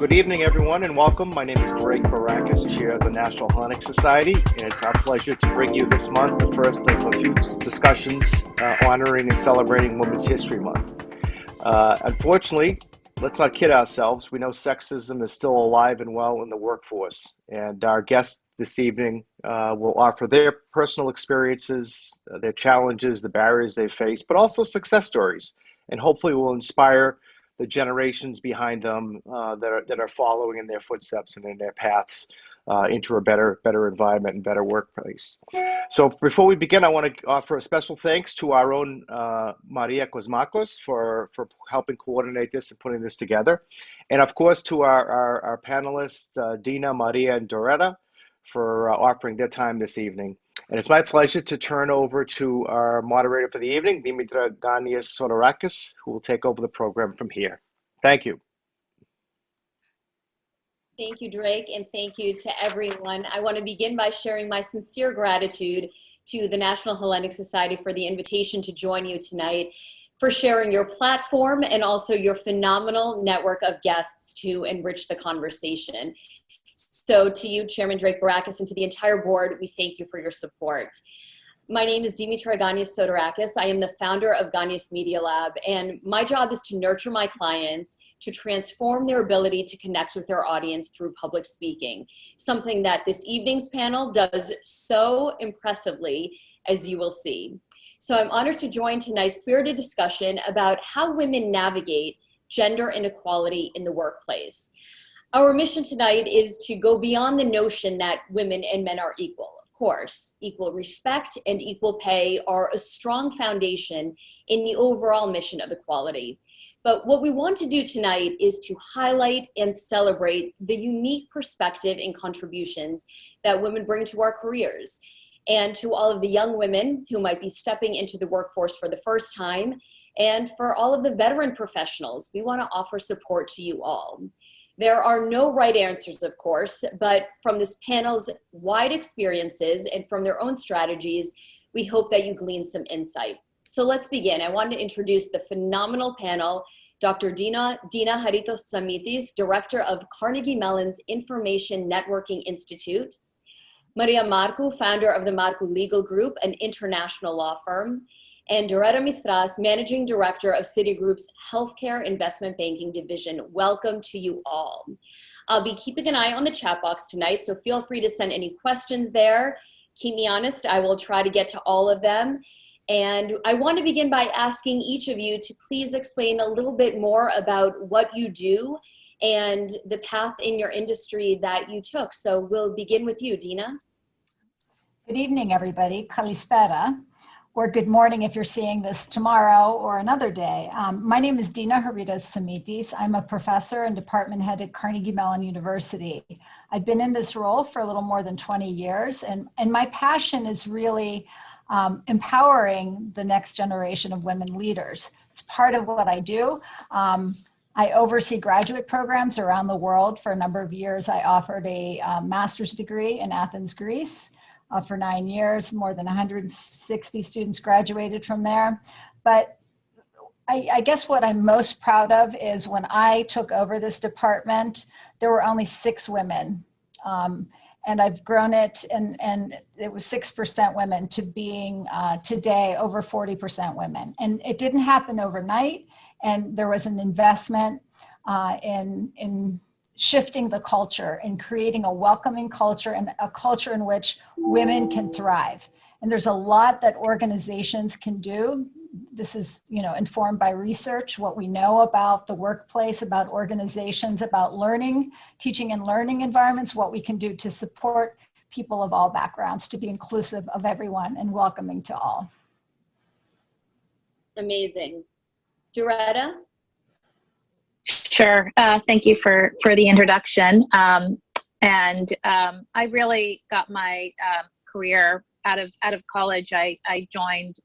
Good evening, everyone, and welcome. My name is Demetra Ganias, Chair of the National Hellenic Society, and it's our pleasure to bring you this month the first of a few discussions honoring and celebrating Women's History Month. Unfortunately, let's not kid ourselves. We know sexism is still alive and well in the workforce, and our guests this evening will offer their personal experiences, their challenges, the barriers they face, but also success stories, and hopefully will inspire the generations behind them that are following in their footsteps and in their paths into a better environment and better workplace. So before we begin, I want to offer a special thanks to our own Maria Kosmakos for helping coordinate this and putting this together. And of course to our panelists, Dina, Maria, and Doretta, for offering their time this evening. And it's my pleasure to turn over to our moderator for the evening, Demetra Ganias Soterakis, who will take over the program from here. Thank you. Thank you, Drake, and thank you to everyone. I want to begin by sharing my sincere gratitude to the National Hellenic Society for the invitation to join you tonight, for sharing your platform and also your phenomenal network of guests to enrich the conversation. So to you, Chairman Drake Barakis, and to the entire board, we thank you for your support. My name is Demetra Ganias Soterakis. I am the founder of Ganias Media Lab, and my job is to nurture my clients to transform their ability to connect with their audience through public speaking, something that this evening's panel does so impressively, as you will see. So I'm honored to join tonight's spirited discussion about how women navigate gender inequality in the workplace. Our mission tonight is to go beyond the notion that women and men are equal. Of course, equal respect and equal pay are a strong foundation in the overall mission of equality. But what we want to do tonight is to highlight and celebrate the unique perspective and contributions that women bring to our careers. And to all of the young women who might be stepping into the workforce for the first time, and for all of the veteran professionals, we want to offer support to you all. There are no right answers, of course, but from this panel's wide experiences and from their own strategies, we hope that you glean some insight. So let's begin. I wanted to introduce the phenomenal panel, Dr. Dina Haritos Tsamitis, Director of Carnegie Mellon's Information Networking Institute, Maria Markou, founder of the Markou Legal Group, an international law firm, and Doretta Mistras, Managing Director of Citigroup's Healthcare Investment Banking Division. Welcome to you all. I'll be keeping an eye on the chat box tonight, so feel free to send any questions there. Keep me honest, I will try to get to all of them. And I want to begin by asking each of you to please explain a little bit more about what you do and the path in your industry that you took. So we'll begin with you, Dina. Good evening, everybody. Kalispera. Or good morning if you're seeing this tomorrow or another day. My name is Dina Haritos Tsamitis. I'm a professor and department head at Carnegie Mellon University. I've been in this role for a little more than 20 years, and my passion is really empowering the next generation of women leaders. It's part of what I do. I oversee graduate programs around the world. For a number of years, I offered a master's degree in Athens, Greece. For 9 years, more than 160 students graduated from there. But I guess what I'm most proud of is when I took over this department, there were only 6 women. And I've grown it, and it was 6% women to being today over 40% women. And it didn't happen overnight. And there was an investment in shifting the culture and creating a welcoming culture and a culture in which women can thrive. And there's a lot that organizations can do. This is, informed by research, what we know about the workplace, about organizations, about learning, teaching and learning environments, what we can do to support people of all backgrounds, to be inclusive of everyone and welcoming to all. Amazing. Doretta? Sure. Thank you for the introduction. I really got my career out of college. I joined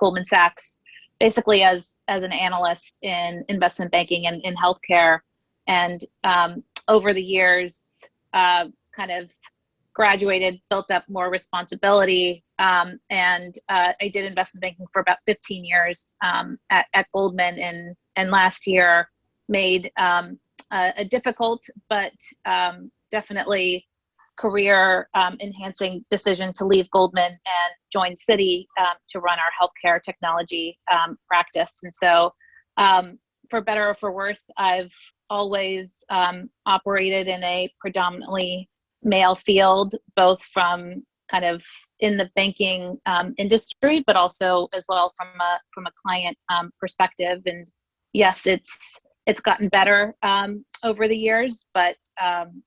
Goldman Sachs basically as an analyst in investment banking and in healthcare. And over the years, kind of graduated, built up more responsibility, and I did investment banking for about 15 years at Goldman, and last year made a difficult but definitely career enhancing decision to leave Goldman and join Citi to run our healthcare technology practice. And so for better or for worse, I've always operated in a predominantly male field, both from kind of in the banking industry, but also as well from a client perspective. And yes, it's gotten better over the years, but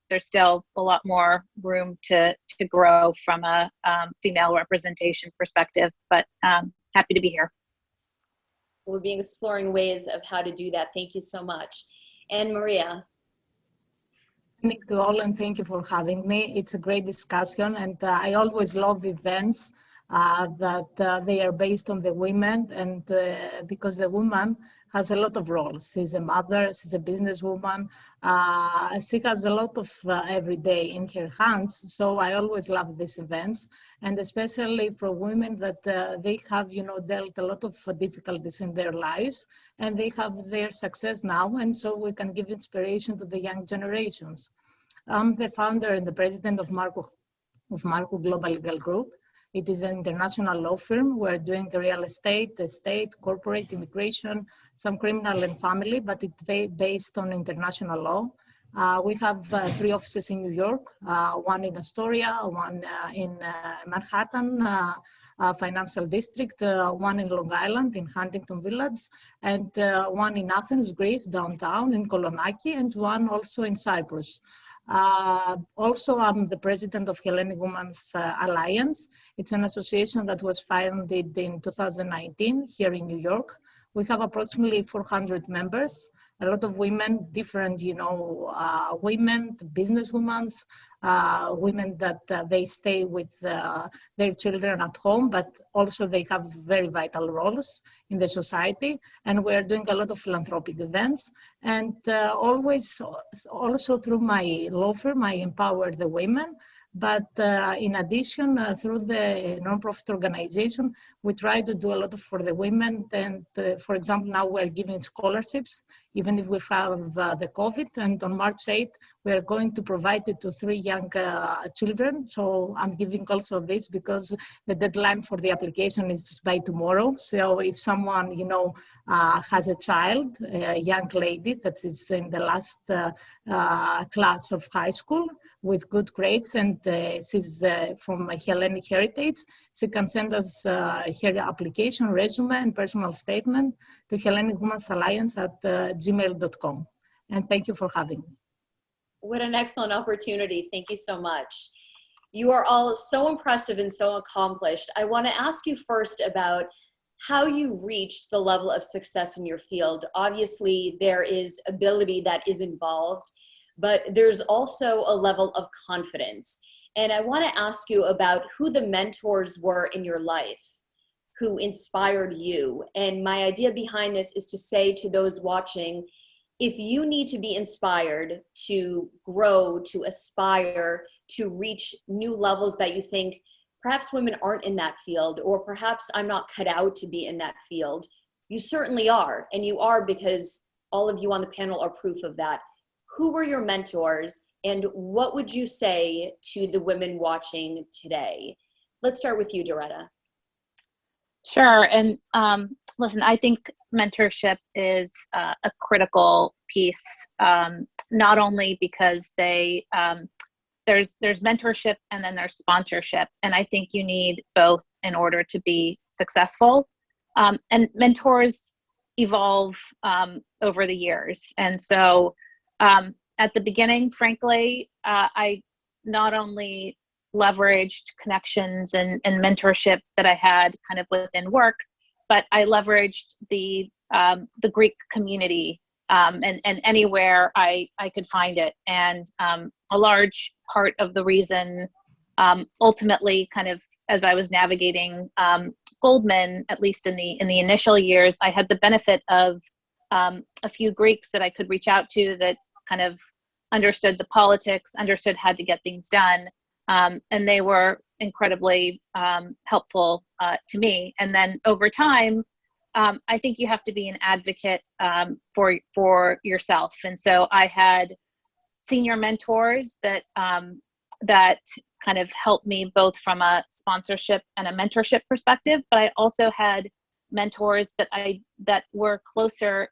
there's still a lot more room to grow from a female representation perspective, but happy to be here. We'll be exploring ways of how to do that. Thank you so much. And Maria. Thank you all, and thank you for having me. It's a great discussion, and I always love events that they are based on the women, and because the woman has a lot of roles. She's a mother, she's a businesswoman, she has a lot of every day in her hands. So I always love these events, and especially for women that they have, dealt a lot of difficulties in their lives, and they have their success now, and so we can give inspiration to the young generations. I'm the founder and the president of Markou Global Legal Group. It is an international law firm. We're doing real estate, corporate, immigration, some criminal and family, but it's based on international law. We have 3 offices in New York, one in Astoria, one in Manhattan, Financial District, one in Long Island in Huntington Village, and one in Athens, Greece, downtown in Kolonaki, and one also in Cyprus. Also, I'm the president of Hellenic Women's Alliance. It's an association that was founded in 2019 here in New York. We have approximately 400 members, a lot of women, different, women, businesswomen, women that they stay with their children at home, but also they have very vital roles in the society. And we're doing a lot of philanthropic events. And always, also through my law firm, I empower the women. But in addition, through the nonprofit organization, we try to do a lot for the women. And for example, now we're giving scholarships, even if we have the COVID. And on March 8th, we're going to provide it to 3 young children. So I'm giving also this because the deadline for the application is by tomorrow. So if someone, has a child, a young lady that is in the last class of high school, with good grades, and she's from Hellenic heritage, she can send us her application, resume, and personal statement to Hellenic Women's Alliance at gmail.com. And thank you for having me. What an excellent opportunity. Thank you so much. You are all so impressive and so accomplished. I want to ask you first about how you reached the level of success in your field. Obviously, there is ability that is involved, but there's also a level of confidence. And I want to ask you about who the mentors were in your life, who inspired you. And my idea behind this is to say to those watching, if you need to be inspired to grow, to aspire, to reach new levels that you think perhaps women aren't in that field, or perhaps I'm not cut out to be in that field, you certainly are. And you are because all of you on the panel are proof of that. Who were your mentors, and what would you say to the women watching today? Let's start with you, Doretta. Sure. And listen, I think mentorship is a critical piece, not only because there's mentorship and then there's sponsorship. And I think you need both in order to be successful. And mentors evolve over the years. And so at the beginning, frankly, I not only leveraged connections and mentorship that I had kind of within work, but I leveraged the Greek community and anywhere I could find it. And a large part of the reason, ultimately, kind of as I was navigating Goldman, at least in the initial years, I had the benefit of a few Greeks that I could reach out to that kind of understood the politics, understood how to get things done. And they were incredibly helpful to me. And then over time, I think you have to be an advocate for yourself. And so I had senior mentors that that kind of helped me both from a sponsorship and a mentorship perspective, but I also had mentors that were closer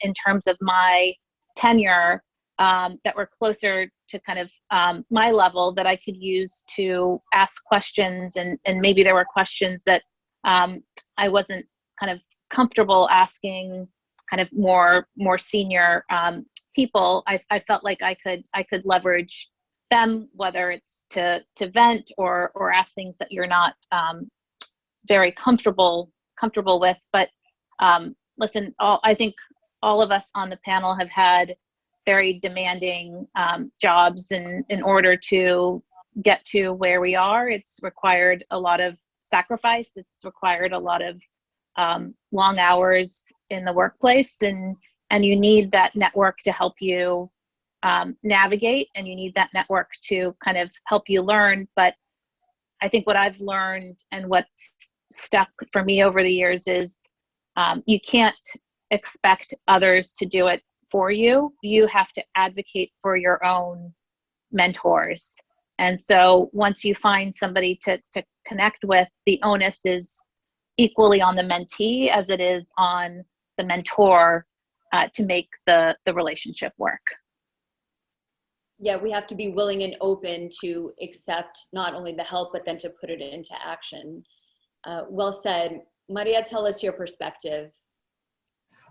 in terms of my tenure, that were closer to kind of my level, that I could use to ask questions, and maybe there were questions that I wasn't kind of comfortable asking kind of more senior people. I felt like I could leverage them, whether it's to vent or ask things that you're not very comfortable with. But listen, I think all of us on the panel have had very demanding jobs, and in order to get to where we are, it's required a lot of sacrifice. It's required a lot of long hours in the workplace, and you need that network to help you navigate, and you need that network to kind of help you learn. But I think what I've learned and what's stuck for me over the years is you can't expect others to do it for you. You have to advocate for your own mentors. And so once you find somebody to connect with, the onus is equally on the mentee as it is on the mentor to make the relationship work. Yeah, we have to be willing and open to accept not only the help, but then to put it into action. Well said. Maria, tell us your perspective.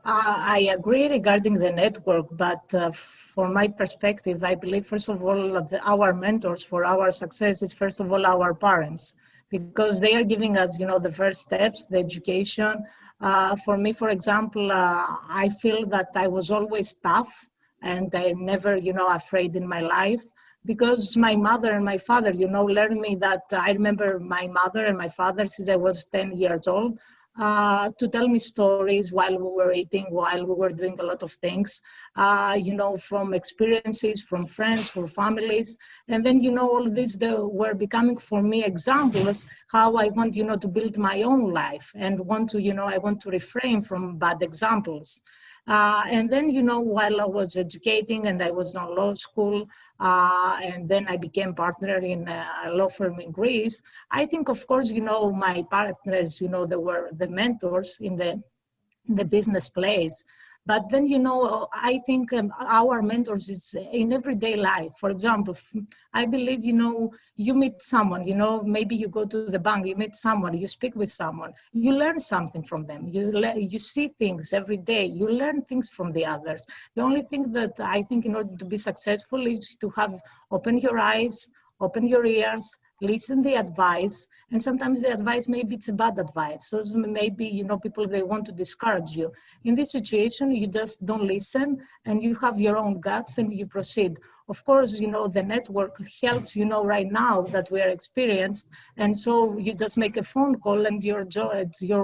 I agree regarding the network, but from my perspective, I believe, first of all, our mentors for our success is, first of all, our parents, because they are giving us, the first steps, the education. For me, for example, I feel that I was always tough, and I never, afraid in my life, because my mother and my father, learned me that. I remember my mother and my father since I was 10 years old, to tell me stories while we were eating, while we were doing a lot of things, from experiences, from friends, from families. And then, all these were becoming for me examples how I want, to build my own life, and I want to refrain from bad examples. And then, while I was educating and I was in law school, and then I became partner in a law firm in Greece, I think, of course, my partners, they were the mentors in the business place. But then, I think our mentors is in everyday life. For example, I believe, you meet someone, maybe you go to the bank, you meet someone, you speak with someone, you learn something from them. You see things every day, you learn things from the others. The only thing that I think in order to be successful is to open your eyes, open your ears, listen the advice, and sometimes the advice, maybe it's a bad advice. So maybe, people, they want to discourage you. In this situation, you just don't listen, and you have your own guts and you proceed. Of course, the network helps, right now that we are experienced. And so you just make a phone call and your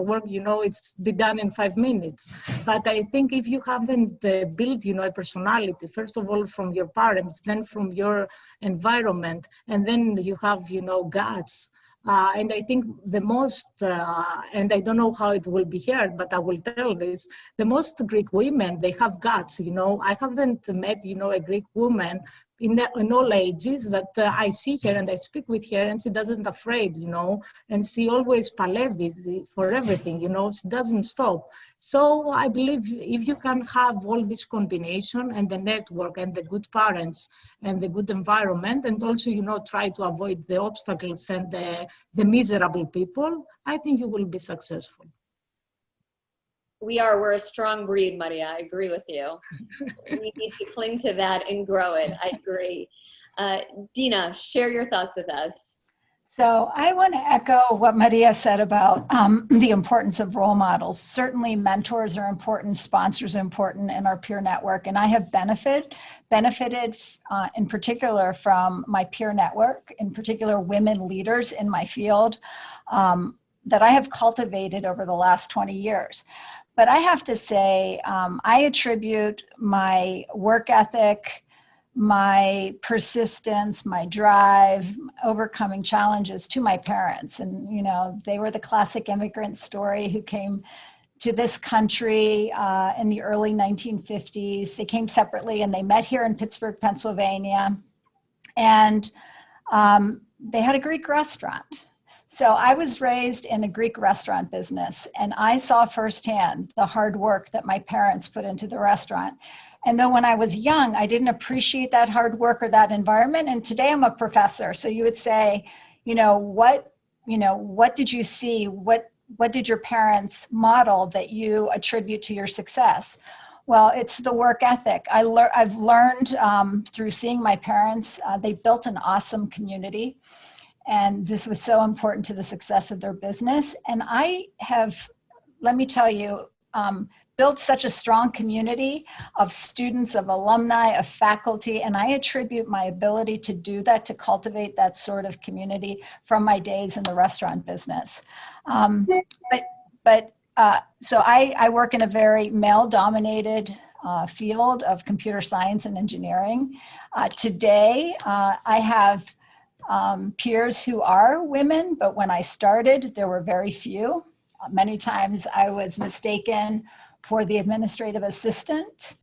work, it's be done in 5 minutes. But I think if you haven't built, a personality, first of all, from your parents, then from your environment, and then you have, guts. And I think the most, and I don't know how it will be heard, but I will tell this, the most Greek women, they have guts, I haven't met, a Greek woman in all ages that I see her and I speak with her, and she doesn't afraid, and she always palevis for everything, she doesn't stop. So I believe if you can have all this combination and the network and the good parents and the good environment, and also, try to avoid the obstacles and the miserable people, I think you will be successful. We're a strong breed, Maria. I agree with you. We need to cling to that and grow it. I agree. Dina, share your thoughts with us. So I want to echo what Maria said about the importance of role models. Certainly mentors are important, sponsors are important in our peer network, and I have benefited in particular from my peer network, in particular women leaders in my field that I have cultivated over the last 20 years. But I have to say, I attribute my work ethic, my persistence, my drive, overcoming challenges to my parents. And, they were the classic immigrant story who came to this country in the early 1950s. They came separately and they met here in Pittsburgh, Pennsylvania. And they had a Greek restaurant. So I was raised in a Greek restaurant business, and I saw firsthand the hard work that my parents put into the restaurant. And though when I was young, I didn't appreciate that hard work or that environment. And today I'm a professor. So you would say, what did you see? What did your parents model that you attribute to your success? Well, it's the work ethic. I've learned through seeing my parents, they built an awesome community. And this was so important to the success of their business. And I have, let me tell you, built such a strong community of students, of alumni, of faculty, and I attribute my ability to do that, to cultivate that sort of community from my days in the restaurant business. So I work in a very male-dominated field of computer science and engineering. Today, I have peers who are women, but when I started, there were very few. Many times I was mistaken for the administrative assistant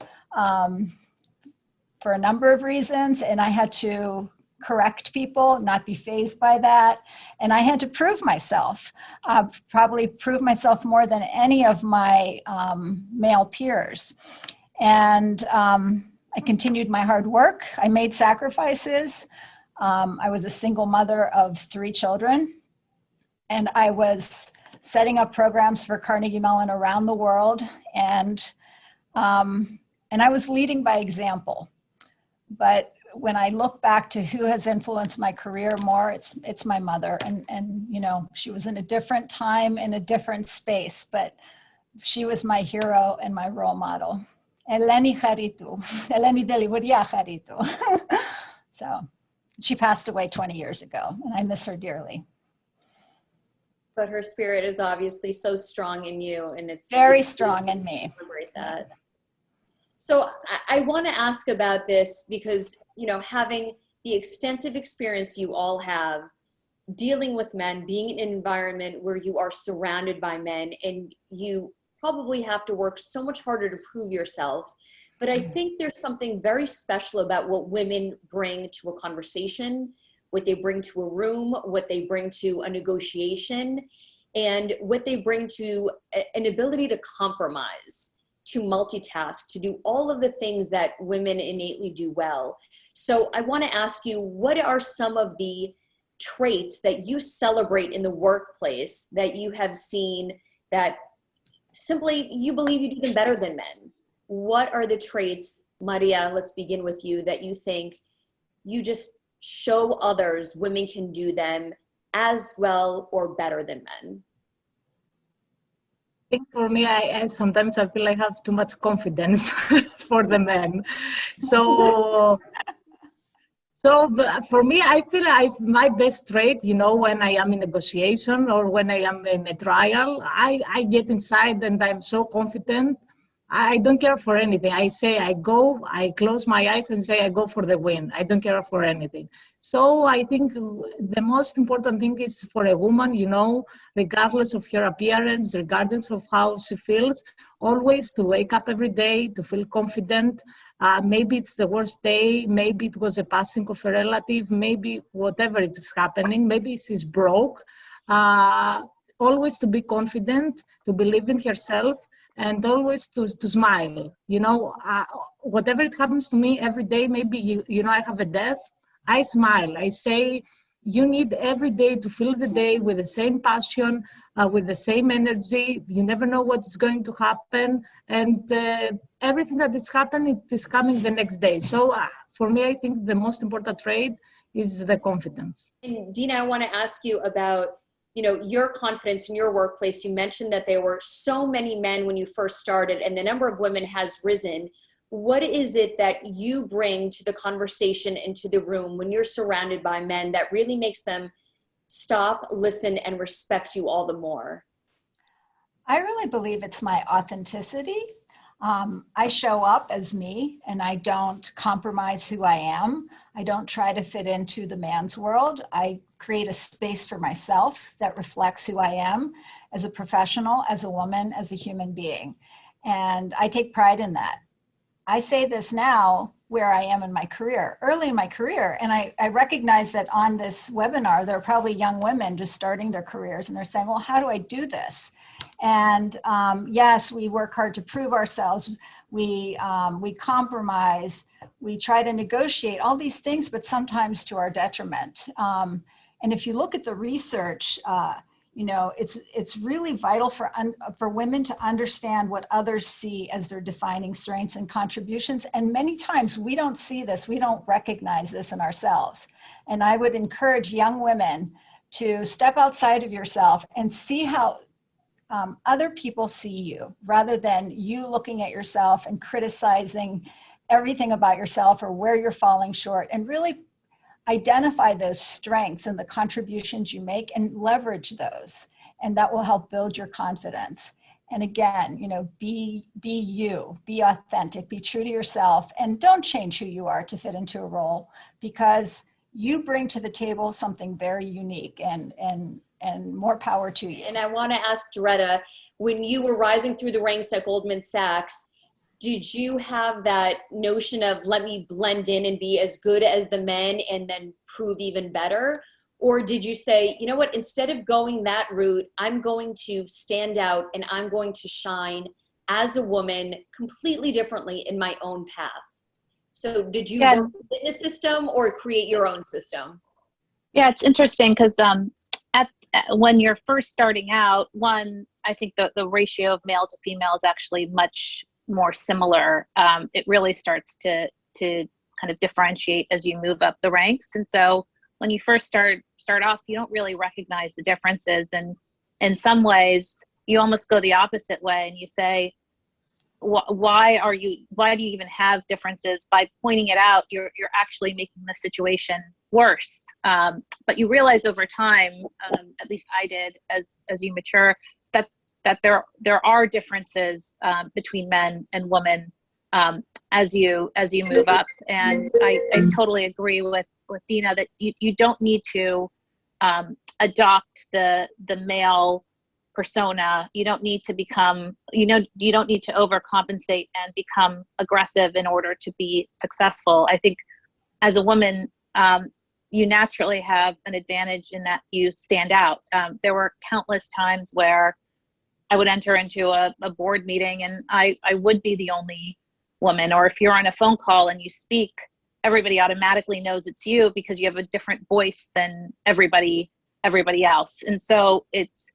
for a number of reasons, and I had to correct people, not be fazed by that. And I had to prove myself, probably prove myself more than any of my male peers. And I continued my hard work. I made sacrifices. I was a single mother of 3 children, and I was setting up programs for Carnegie Mellon around the world, and I was leading by example. But when I look back to who has influenced my career more, it's my mother, and she was in a different time, in a different space, but she was my hero and my role model. Eleni Deliburia Haritu. So. She passed away 20 years ago, and I miss her dearly. But her spirit is obviously so strong in you, and it's very strong in me. Celebrate that. So I want to ask about this because, having the extensive experience you all have dealing with men, being in an environment where you are surrounded by men, and you probably have to work so much harder to prove yourself. But I think there's something very special about what women bring to a conversation, what they bring to a room, what they bring to a negotiation, and what they bring to an ability to compromise, to multitask, to do all of the things that women innately do well. So I want to ask you, what are some of the traits that you celebrate in the workplace that you have seen that simply you believe you do them better than men? What are the traits, Maria, let's begin with you, that you think you just show others women can do them as well or better than men? I think for me, I sometimes I feel I have too much confidence for the men. So for me, I feel my best trait, when I am in negotiation or when I am in a trial, I get inside and I'm so confident. I don't care for anything. I say I go, I close my eyes and say I go for the win. I don't care for anything. So I think the most important thing is for a woman, regardless of her appearance, regardless of how she feels, always to wake up every day, to feel confident. Maybe it's the worst day, maybe it was a passing of a relative, maybe whatever it is happening, maybe she's broke. Always to be confident, to believe in herself, and always to smile. Whatever it happens to me every day, maybe, I have a death, I smile. I say, you need every day to fill the day with the same passion, with the same energy. You never know what is going to happen. And everything that is happening, it is coming the next day. So for me, I think the most important trait is the confidence. And Dina, I want to ask you about your confidence in your workplace. You mentioned that there were so many men when you first started, and the number of women has risen. What is it that you bring to the conversation and to the room when you're surrounded by men that really makes them stop, listen, and respect you all the more? I really believe it's my authenticity. I show up as me and I don't compromise who I am. I don't try to fit into the man's world. I create a space for myself that reflects who I am as a professional, as a woman, as a human being. And I take pride in that. I say this now where I am in my career, early in my career. And I recognize that on this webinar, there are probably young women just starting their careers and they're saying, well, how do I do this? And yes, we work hard to prove ourselves. We compromise, we try to negotiate all these things, but sometimes to our detriment. And if you look at the research, you know, it's really vital for women to understand what others see as their defining strengths and contributions. And many times we don't see this, we don't recognize this in ourselves. And I would encourage young women to step outside of yourself and see how other people see you, rather than you looking at yourself and criticizing everything about yourself or where you're falling short, and really identify those strengths and the contributions you make and leverage those. And that will help build your confidence. And again, you know, be you, be authentic, be true to yourself, and don't change who you are to fit into a role, because you bring to the table something very unique, and more power to you. And I want to ask Doretta, when you were rising through the ranks at Goldman Sachs, did you have that notion of let me blend in and be as good as the men and then prove even better? Or did you say, you know what, instead of going that route, I'm going to stand out and I'm going to shine as a woman completely differently in my own path? So did you work within the system or create your own system? Yeah, it's interesting because when you're first starting out, I think the ratio of male to female is actually much more similar. It really starts to kind of differentiate as you move up the ranks. And so when you first start off, you don't really recognize the differences. And in some ways, you almost go the opposite way and you say, why do you even have differences? By pointing it out, you're actually making the situation worse. But you realize over time, at least I did, as you mature, that there are differences between men and women as you move up. And I totally agree with Dina that you don't need to adopt the male persona. You don't need to become, you don't need to overcompensate and become aggressive in order to be successful. I think as a woman, you naturally have an advantage in that you stand out. There were countless times where I would enter into a board meeting and I would be the only woman, or if you're on a phone call and you speak, everybody automatically knows it's you because you have a different voice than everybody else. And so it's,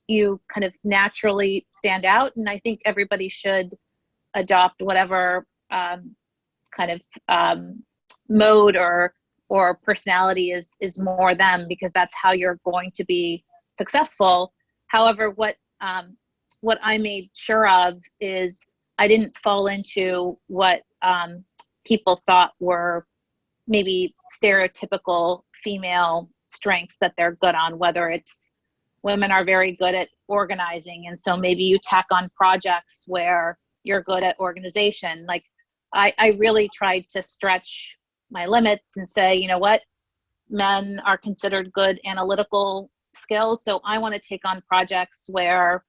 you kind of naturally stand out. And I think everybody should adopt whatever kind of mode or personality is more them, because that's how you're going to be successful. However, what I made sure of is I didn't fall into what people thought were maybe stereotypical female strengths that they're good on, whether it's women are very good at organizing. And so maybe you tack on projects where you're good at organization. Like I really tried to stretch my limits and say, you know what, men are considered good analytical skills. So I want to take on projects where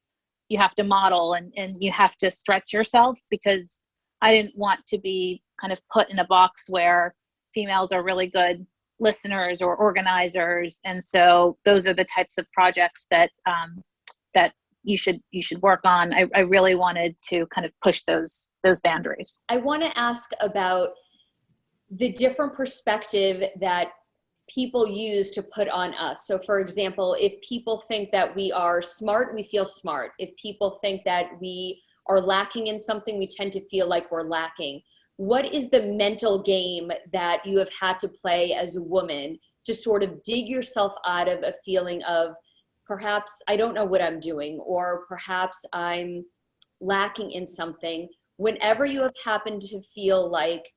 you have to model and you have to stretch yourself, because I didn't want to be kind of put in a box where females are really good listeners or organizers. And so those are the types of projects that that you should work on. I really wanted to kind of push those boundaries. I want to ask about the different perspective that people use to put on us. So for example, if people think that we are smart, we feel smart. If people think that we are lacking in something, we tend to feel like we're lacking. What is the mental game that you have had to play as a woman to sort of dig yourself out of a feeling of perhaps I don't know what I'm doing, or perhaps I'm lacking in something, whenever you have happened to feel like,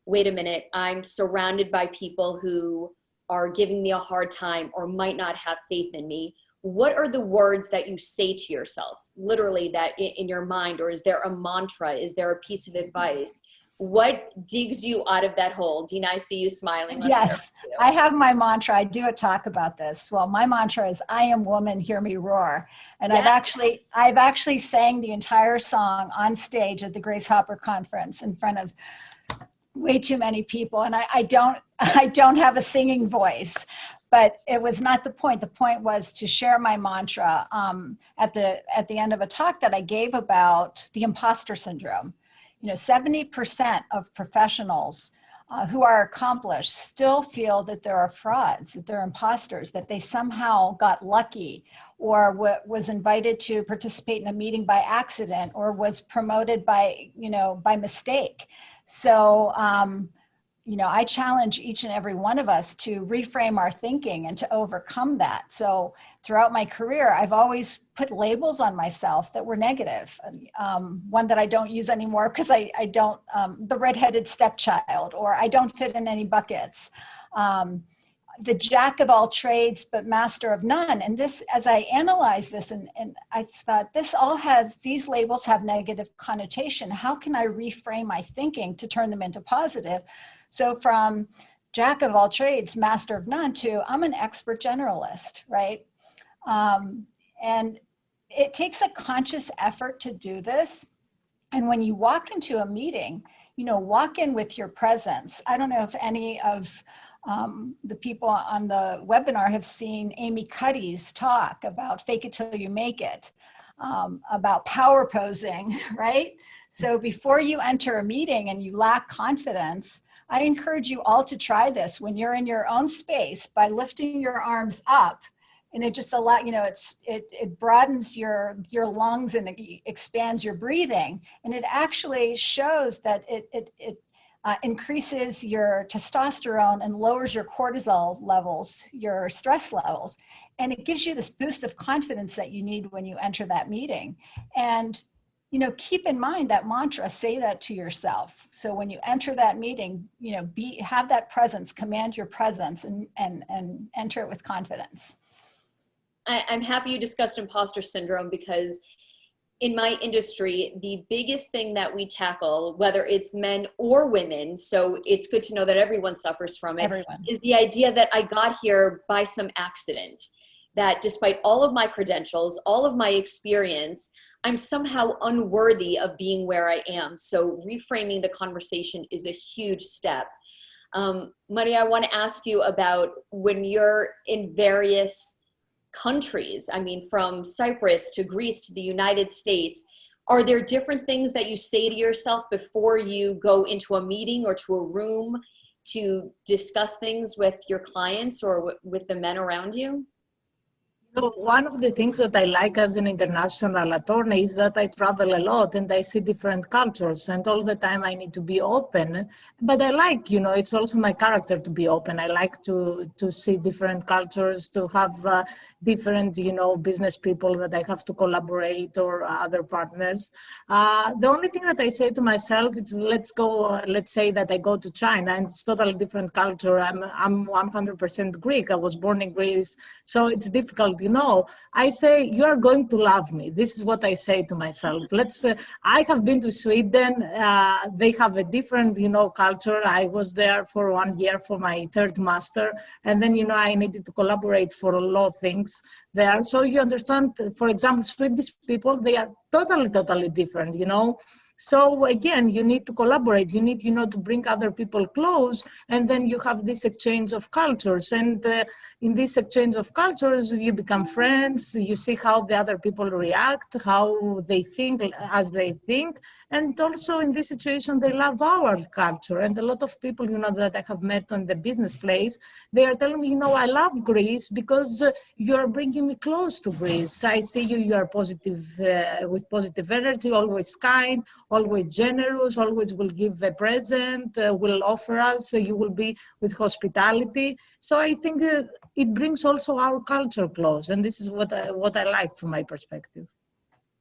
wait a minute, I'm surrounded by people who are giving me a hard time or might not have faith in me? what are the words that you say to yourself, literally, that in your mind? Or is there a mantra? Is there a piece of advice? What digs you out of that hole? Dina, I see you smiling. Let's hear Yes, from you. I have my mantra. I do a talk about this. Well, my mantra is "I am woman, hear me roar," and Yeah. I've actually sang the entire song on stage at the Grace Hopper conference in front of way too many people, and I don't have a singing voice, but it was not the point. The point was to share my mantra at the end of a talk that I gave about the imposter syndrome. 70% of professionals who are accomplished still feel that there are frauds, that they're imposters, that they somehow got lucky, or was invited to participate in a meeting by accident, or was promoted by mistake. So, I challenge each and every one of us to reframe our thinking and to overcome that. So throughout my career, I've always put labels on myself that were negative. One that I don't use anymore because I don't, the redheaded stepchild, or I don't fit in any buckets. The jack of all trades, but master of none. And this, as I analyzed this, and I thought, these labels have negative connotation. How can I reframe my thinking to turn them into positive? So from jack of all trades, master of none, to I'm an expert generalist, right? And it takes a conscious effort to do this. And when you walk into a meeting, walk in with your presence. I don't know if any of the people on the webinar have seen Amy Cuddy's talk about fake it till you make it, about power posing, right? So before you enter a meeting and you lack confidence, I encourage you all to try this when you're in your own space by lifting your arms up, and it just it broadens your lungs and it expands your breathing, and it actually shows that it increases your testosterone and lowers your cortisol levels, your stress levels, and it gives you this boost of confidence that you need when you enter that meeting. And keep in mind that mantra, say that to yourself. So when you enter that meeting, have that presence, command your presence, and enter it with confidence. I'm happy you discussed imposter syndrome, because in my industry, the biggest thing that we tackle, whether it's men or women, so it's good to know that everyone suffers from it, is the idea that I got here by some accident, that despite all of my credentials, all of my experience, I'm somehow unworthy of being where I am. So reframing the conversation is a huge step. Maria, I want to ask you about when you're in various countries, I mean, from Cyprus to Greece to the United States, are there different things that you say to yourself before you go into a meeting or to a room to discuss things with your clients or with the men around you? One of the things that I like as an international attorney is that I travel a lot and I see different cultures, and all the time I need to be open. But I like, it's also my character to be open. I like to see different cultures, to have different, business people that I have to collaborate, or other partners. The only thing that I say to myself is, let's say that I go to China and it's totally different culture. I'm 100% Greek. I was born in Greece, so it's difficult. I say, you are going to love me. This is what I say to myself. I have been to Sweden. They have a different, culture. I was there for 1 year for my third master. And then, I needed to collaborate for a lot of things there. So you understand, for example, Swedish people, they are totally different, So again, you need to collaborate. You need, to bring other people close, and then you have this exchange of cultures. And in this exchange of cultures, you become friends. You see how the other people react, how they think as they think. And also in this situation, they love our culture. And a lot of people, that I have met on the business place, they are telling me, I love Greece because you are bringing me close to Greece. I see you are positive, with positive energy, always kind, always generous, always will give a present, will offer us, you will be with hospitality. So I think it brings also our culture close. And this is what I like from my perspective.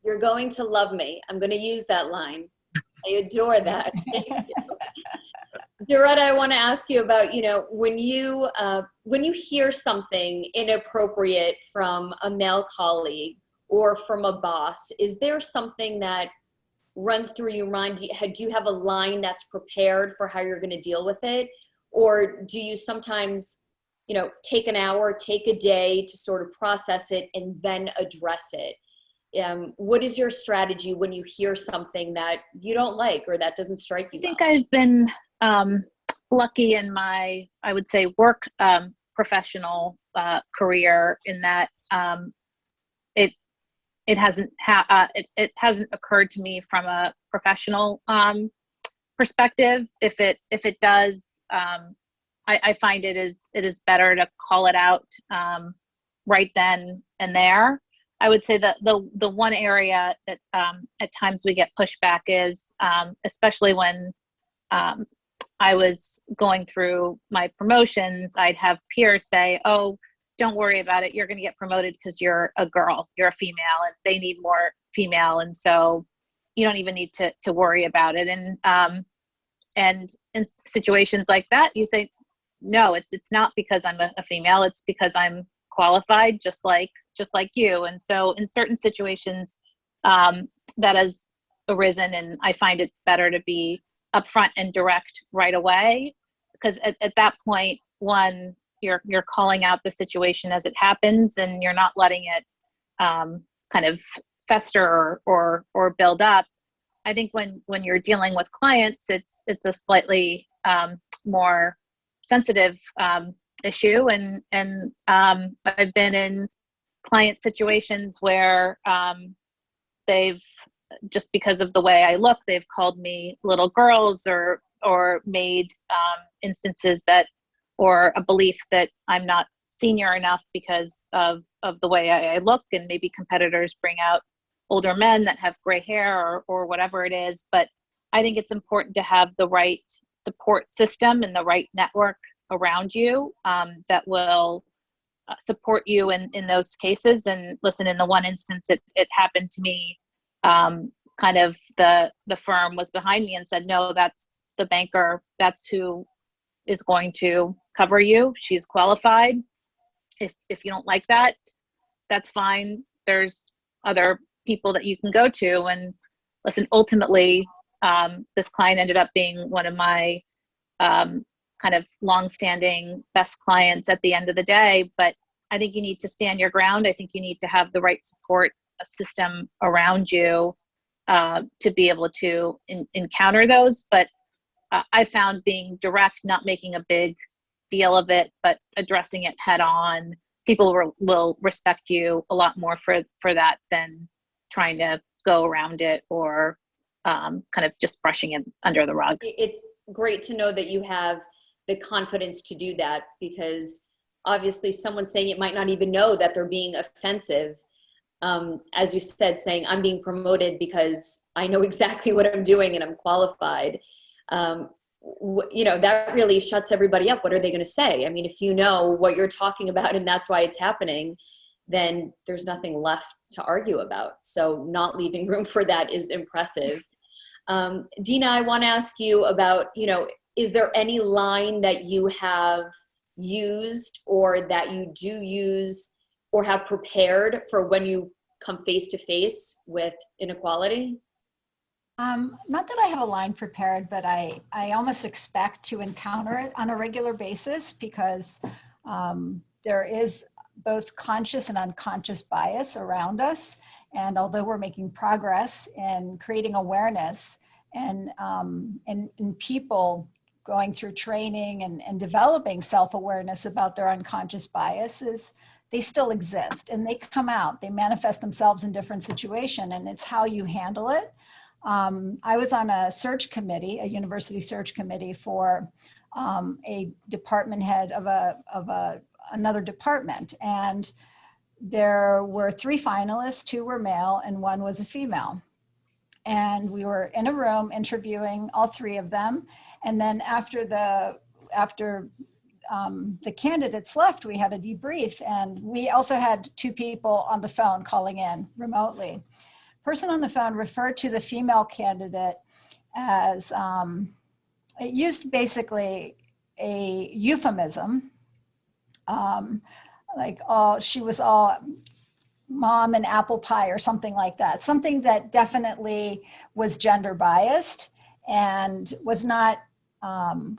You're going to love me. I'm going to use that line. I adore that. Thank you. Doretta, I want to ask you about, when you hear something inappropriate from a male colleague or from a boss, is there something that runs through your mind? Do you have a line that's prepared for how you're going to deal with it? Or do you sometimes, take an hour, take a day to sort of process it and then address it? What is your strategy when you hear something that you don't like or that doesn't strike you? I think I've been lucky in my, I would say, work professional career in that it hasn't occurred to me from a professional perspective. If it does, I find it is better to call it out right then and there. I would say that the one area that at times we get pushback is, especially when I was going through my promotions, I'd have peers say, "Oh, don't worry about it. You're going to get promoted because you're a girl, you're a female, and they need more female, and so you don't even need to worry about it." And in situations like that, you say, "No, it's not because I'm a female. It's because I'm qualified, just like you." And so in certain situations that has arisen, and I find it better to be upfront and direct right away, because at that point, one, you're calling out the situation as it happens, and you're not letting it kind of fester or build up. I think when you're dealing with clients, it's a slightly more sensitive issue, and I've been in client situations where they've, just because of the way I look, they've called me little girls or made instances that, or a belief that I'm not senior enough because of the way I look, and maybe competitors bring out older men that have gray hair or whatever it is. But I think it's important to have the right support system and the right network around you that will support you in those cases. And listen, in the one instance it happened to me, kind of the firm was behind me and said, "No, that's the banker. That's who is going to cover you. She's qualified. If you don't like that, that's fine. There's other people that you can go to." And listen, ultimately, this client ended up being one of my kind of longstanding best clients at the end of the day. But I think you need to stand your ground. I think you need to have the right support system around you to be able to encounter those. But I found being direct, not making a big deal of it, but addressing it head on, people will respect you a lot more for that than trying to go around it or kind of just brushing it under the rug. It's great to know that you have the confidence to do that, because obviously someone saying it might not even know that they're being offensive. As you said, saying I'm being promoted because I know exactly what I'm doing and I'm qualified. That really shuts everybody up. What are they going to say? I mean, if you know what you're talking about and that's why it's happening, then there's nothing left to argue about. So not leaving room for that is impressive. Dina, I want to ask you about, is there any line that you have used or that you do use or have prepared for when you come face to face with inequality? Not that I have a line prepared, but I almost expect to encounter it on a regular basis, because there is both conscious and unconscious bias around us. And although we're making progress in creating awareness and in people going through training and developing self-awareness about their unconscious biases, they still exist and they come out, they manifest themselves in different situations, and it's how you handle it. I was on a search committee, a university search committee for a department head of another department. And there were 3 finalists, 2 were male and 1 was a female. And we were in a room interviewing all 3 of them. And then after the candidates left, we had a debrief, and we also had 2 people on the phone calling in remotely. Person on the phone referred to the female candidate as it used basically a euphemism, like, oh, she was all mom and apple pie or something like that, something that definitely was gender biased and was not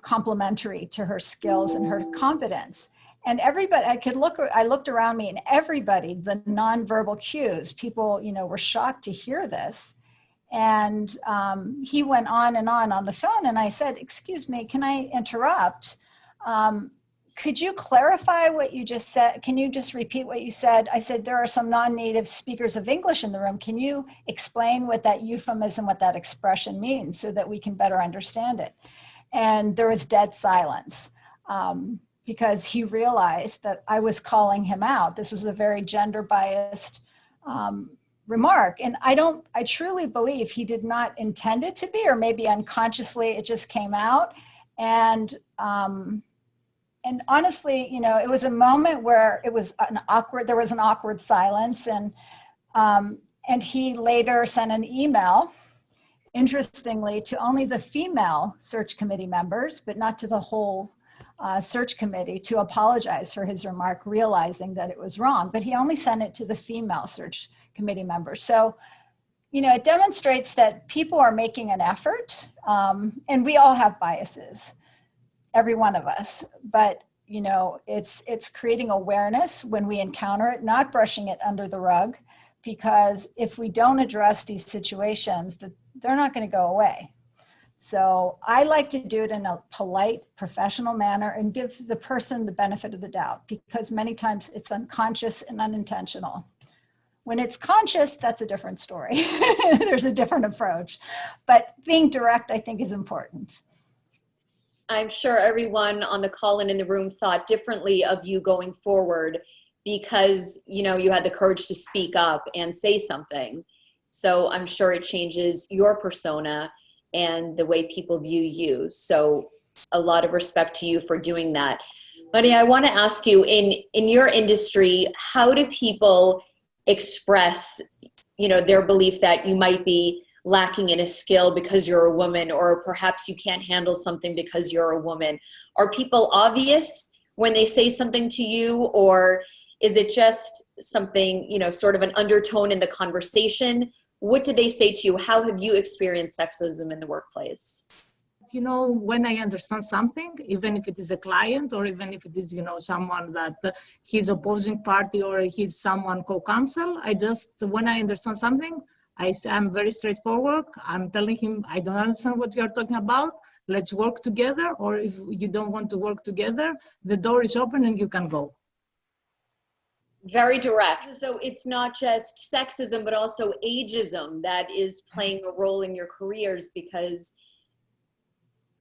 complimentary to her skills and her competence. And everybody, I looked around me and everybody, the nonverbal cues, people, were shocked to hear this. And he went on the phone, and I said, excuse me, can I interrupt? Could you clarify what you just said? Can you just repeat what you said? I said, there are some non-native speakers of English in the room. Can you explain what that euphemism, what that expression means so that we can better understand it? And there was dead silence because he realized that I was calling him out. This was a very gender biased remark. And I truly believe he did not intend it to be, or maybe unconsciously it just came out. And honestly, it was a moment where there was an awkward silence. And he later sent an email, interestingly, to only the female search committee members, but not to the whole search committee, to apologize for his remark, realizing that it was wrong. But he only sent it to the female search committee members. So, it demonstrates that people are making an effort, and we all have biases, every one of us. But, it's creating awareness when we encounter it, not brushing it under the rug, because if we don't address these situations, they're not going to go away. So I like to do it in a polite, professional manner and give the person the benefit of the doubt, because many times it's unconscious and unintentional. When it's conscious, that's a different story. There's a different approach. But being direct, I think, is important. I'm sure everyone on the call and in the room thought differently of you going forward because, you had the courage to speak up and say something. So I'm sure it changes your persona and the way people view you. So a lot of respect to you for doing that. Maria, I want to ask you, in your industry, how do people express, their belief that you might be lacking in a skill because you're a woman, or perhaps you can't handle something because you're a woman? Are people obvious when they say something to you, or is it just something, sort of an undertone in the conversation? What did they say to you? How have you experienced sexism in the workplace? When I understand something, even if it is a client or even if it is, someone that he's opposing party or he's someone co-counsel, when I understand something, I'm very straightforward. I'm telling him, I don't understand what you're talking about. Let's work together. Or if you don't want to work together, the door is open and you can go. Very direct. So it's not just sexism, but also ageism that is playing a role in your careers, because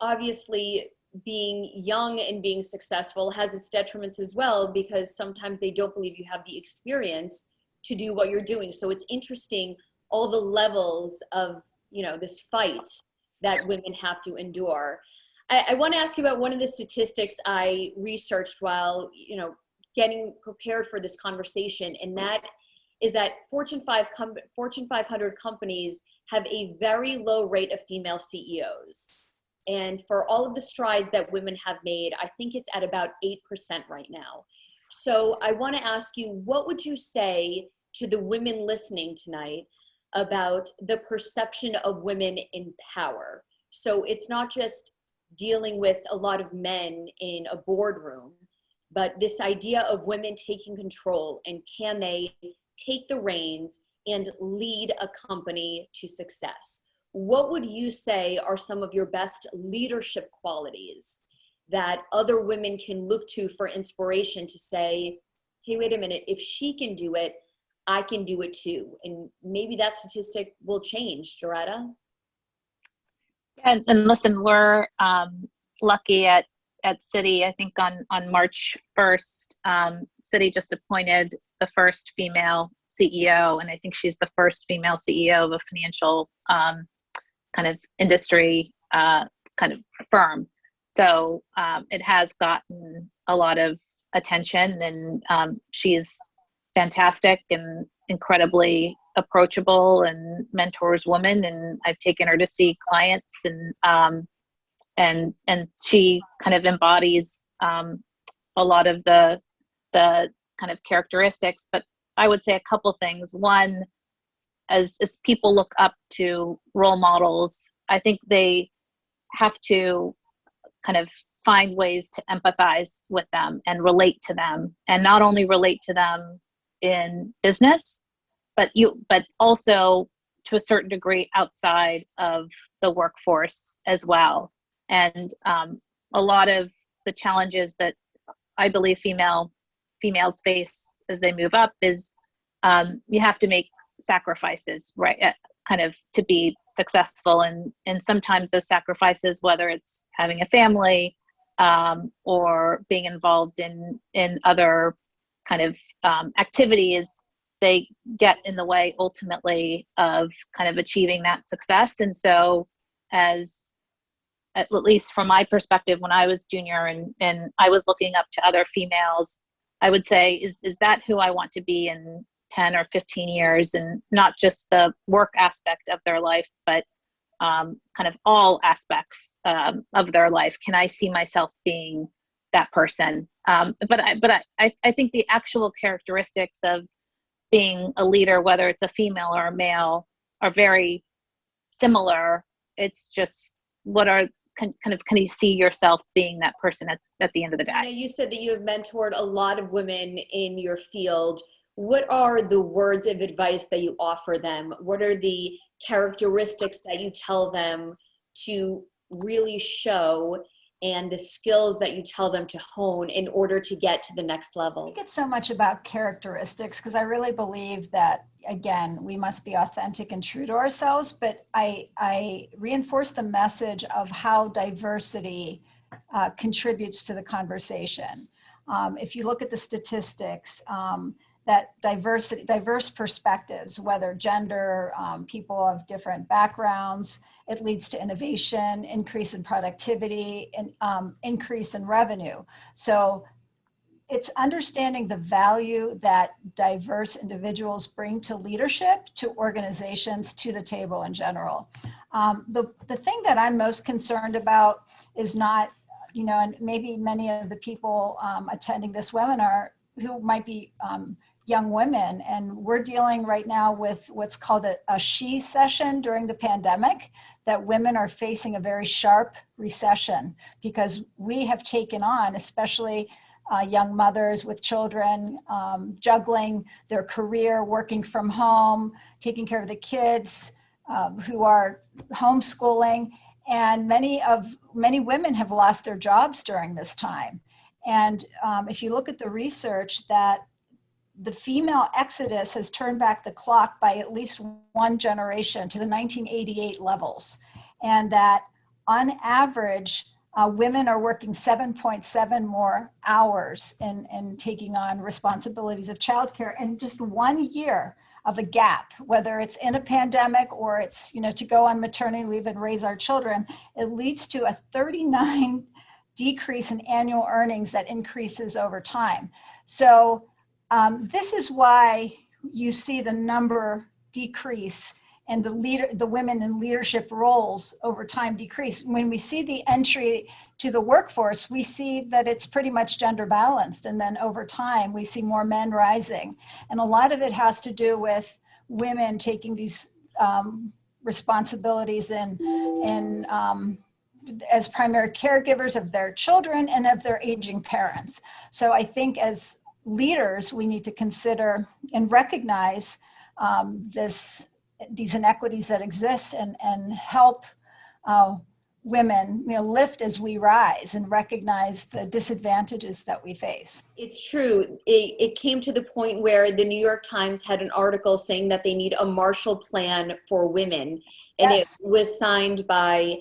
obviously being young and being successful has its detriments as well, because sometimes they don't believe you have the experience to do what you're doing. So it's interesting, all the levels of, this fight that women have to endure. I want to ask you about one of the statistics I researched while, getting prepared for this conversation, and that is that Fortune 500 companies have a very low rate of female CEOs. And for all of the strides that women have made, I think it's at about 8% right now. So I want to ask you, what would you say to the women listening tonight about the perception of women in power? So it's not just dealing with a lot of men in a boardroom, but this idea of women taking control, and can they take the reins and lead a company to success? What would you say are some of your best leadership qualities that other women can look to for inspiration to say, hey, wait a minute, if she can do it, I can do it too? And maybe that statistic will change. Doretta? And listen, we're lucky at Citi. I think on March 1st, Citi just appointed the first female CEO, and I think she's the first female CEO of a financial kind of industry kind of firm. So it has gotten a lot of attention, and she's fantastic and incredibly approachable and mentors women, and I've taken her to see clients, and and she kind of embodies a lot of the kind of characteristics. But I would say a couple things. One, as people look up to role models, I think they have to kind of find ways to empathize with them and relate to them, and not only relate to them in business, but also to a certain degree outside of the workforce as well. And a lot of the challenges that I believe females face as they move up is you have to make sacrifices, right? Kind of to be successful, and sometimes those sacrifices, whether it's having a family or being involved in other kind of activities, they get in the way ultimately of kind of achieving that success. And so, as at least from my perspective, when I was junior and I was looking up to other females, I would say, is that who I want to be in 10 or 15 years? And not just the work aspect of their life, but kind of all aspects of their life. Can I see myself being that person? But I think the actual characteristics of being a leader, whether it's a female or a male, are very similar. It's just can you see yourself being that person at the end of the day? You said that you have mentored a lot of women in your field. What are the words of advice that you offer them? What are the characteristics that you tell them to really show, and the skills that you tell them to hone in order to get to the next level? I think it's so much about characteristics, because I really believe that, again, we must be authentic and true to ourselves, but I reinforce the message of how diversity contributes to the conversation. If you look at the statistics, that diverse perspectives, whether gender, people of different backgrounds, it leads to innovation, increase in productivity, and increase in revenue. So it's understanding the value that diverse individuals bring to leadership, to organizations, to the table in general. The thing that I'm most concerned about is not, and maybe many of the people attending this webinar who might be young women, and we're dealing right now with what's called a she session during the pandemic, that women are facing a very sharp recession because we have taken on, especially young mothers with children, juggling their career, working from home, taking care of the kids who are homeschooling, and many women have lost their jobs during this time. And if you look at the research, that the female exodus has turned back the clock by at least one generation to the 1988 levels. And that on average, women are working 7.7 more hours in taking on responsibilities of childcare, and just 1 year of a gap, whether it's in a pandemic or it's, to go on maternity leave and raise our children, it leads to a 39 decrease in annual earnings that increases over time. So this is why you see the number decrease and the women in leadership roles over time decrease. When we see the entry to the workforce, we see that it's pretty much gender balanced. And then over time, we see more men rising. And a lot of it has to do with women taking these responsibilities as primary caregivers of their children and of their aging parents. So I think as leaders, we need to consider and recognize these inequities that exist, and help women lift as we rise, and recognize the disadvantages that we face. It's true. It came to the point where the New York Times had an article saying that they need a Marshall Plan for women, and yes, it was signed by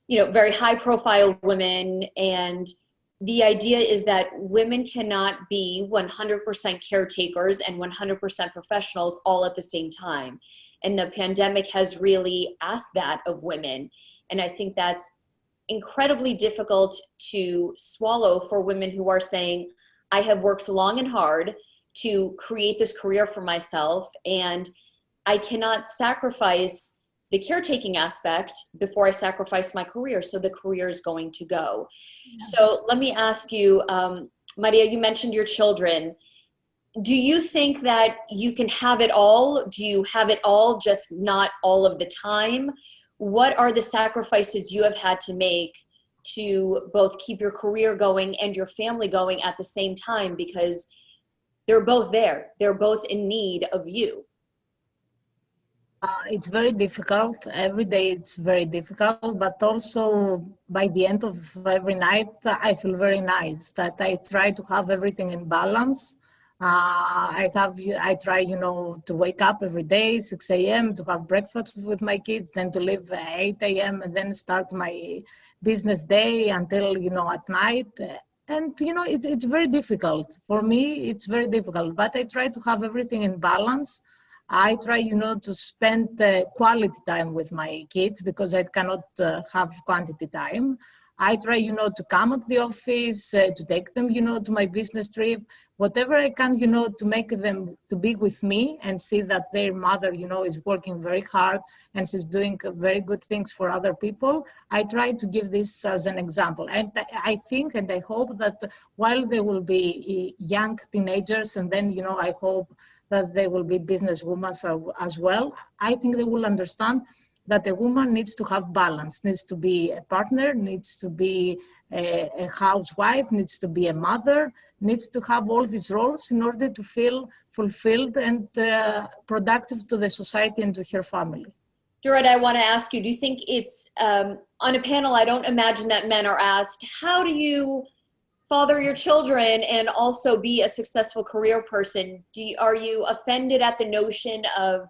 very high profile women. And the idea is that women cannot be 100% caretakers and 100% professionals all at the same time. And the pandemic has really asked that of women. And I think that's incredibly difficult to swallow for women who are saying, I have worked long and hard to create this career for myself, and I cannot sacrifice the caretaking aspect before I sacrifice my career. So the career is going to go. So let me ask you, Maria, you mentioned your children. Do you think that you can have it all? Do you have it all, just not all of the time? What are the sacrifices you have had to make to both keep your career going and your family going at the same time? Because they're both there. They're both in need of you. It's very difficult. Every day it's very difficult, but also by the end of every night, I feel very nice that I try to have everything in balance. I try, to wake up every day, 6 a.m., to have breakfast with my kids, then to leave at 8 a.m. and then start my business day until, at night. And, it's very difficult. For me, it's very difficult, but I try to have everything in balance. I try, to spend quality time with my kids because I cannot have quantity time. I try, to come at the office, to take them, to my business trip, whatever I can, to make them to be with me and see that their mother, is working very hard and she's doing very good things for other people. I try to give this as an example. And I think and I hope that while they will be young teenagers and then, I hope that they will be businesswomen as well, I think they will understand that a woman needs to have balance, needs to be a partner, needs to be a housewife, needs to be a mother, needs to have all these roles in order to feel fulfilled and productive to the society and to her family. Doretta, I want to ask you, do you think it's, on a panel, I don't imagine that men are asked, how do you father your children and also be a successful career person? Are you offended at the notion of,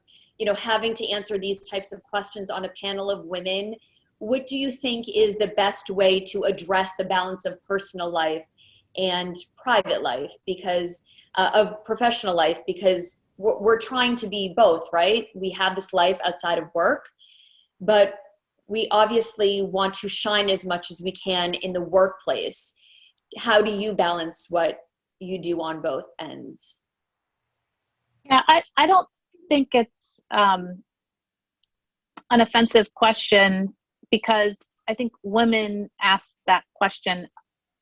having to answer these types of questions on a panel of women? What do you think is the best way to address the balance of personal life and private life, because of professional life? Because we're trying to be both, right? We have this life outside of work, but we obviously want to shine as much as we can in the workplace. How do you balance what you do on both ends? Yeah, I don't think it's an offensive question, because I think women ask that question.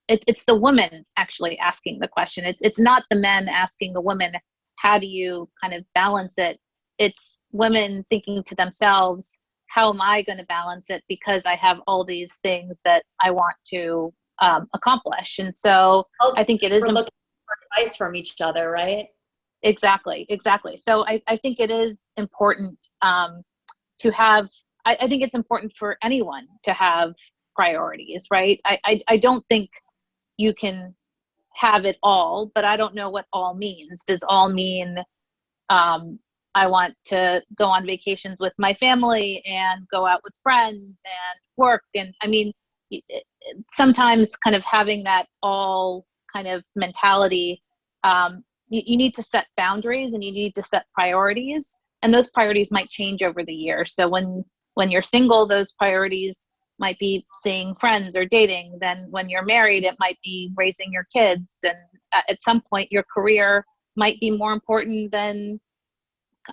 It's the women actually asking the question. It's not the men asking the women, how do you kind of balance it? It's women thinking to themselves, how am I going to balance it? Because I have all these things that I want to accomplish. And so I think it is looking for advice from each other, right? Exactly. So I think it is important to have, I think it's important for anyone to have priorities, right? I don't think you can have it all, but I don't know what all means. Does all mean I want to go on vacations with my family and go out with friends and work? And I mean, sometimes kind of having that all kind of mentality, you need to set boundaries and you need to set priorities, and those priorities might change over the year. So when you're single, those priorities might be seeing friends or dating. Then when you're married, it might be raising your kids. And at some point, your career might be more important than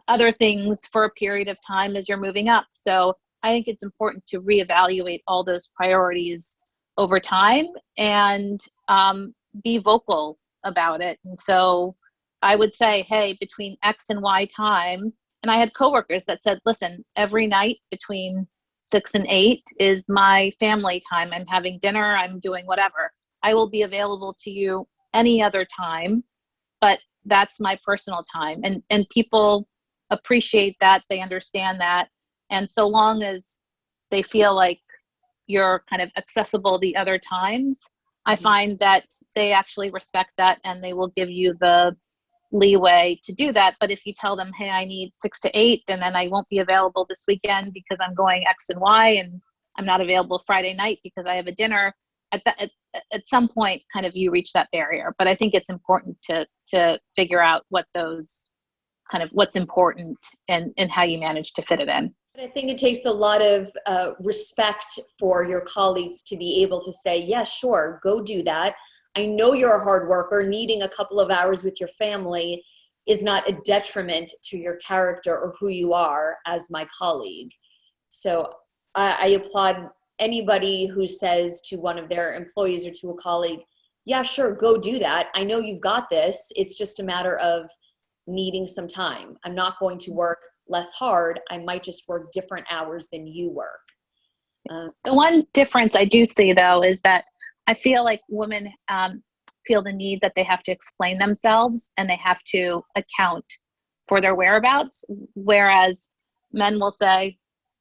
other things for a period of time as you're moving up. So I think it's important to reevaluate all those priorities over time and be vocal about it. And so I would say, hey, between X and Y time, and I had coworkers that said, listen, every night between 6 and 8 is my family time. I'm having dinner, I'm doing whatever. I will be available to you any other time, but that's my personal time. And people appreciate that, they understand that. And so long as they feel like you're kind of accessible the other times, I find that they actually respect that and they will give you the leeway to do that. But if you tell them, hey, I need 6 to 8 and then I won't be available this weekend because I'm going X and Y, and I'm not available Friday night because I have a dinner, at some point kind of you reach that barrier. But I think it's important to figure out what those kind of what's important and how you manage to fit it in. I think it takes a lot of respect for your colleagues to be able to say, yeah, sure, go do that. I know you're a hard worker. Needing a couple of hours with your family is not a detriment to your character or who you are as my colleague. So I applaud anybody who says to one of their employees or to a colleague, yeah, sure, go do that. I know you've got this. It's just a matter of needing some time. I'm not going to work less hard. I might just work different hours than you work. The one difference I do see, though, is that I feel like women feel the need that they have to explain themselves and they have to account for their whereabouts, whereas men will say,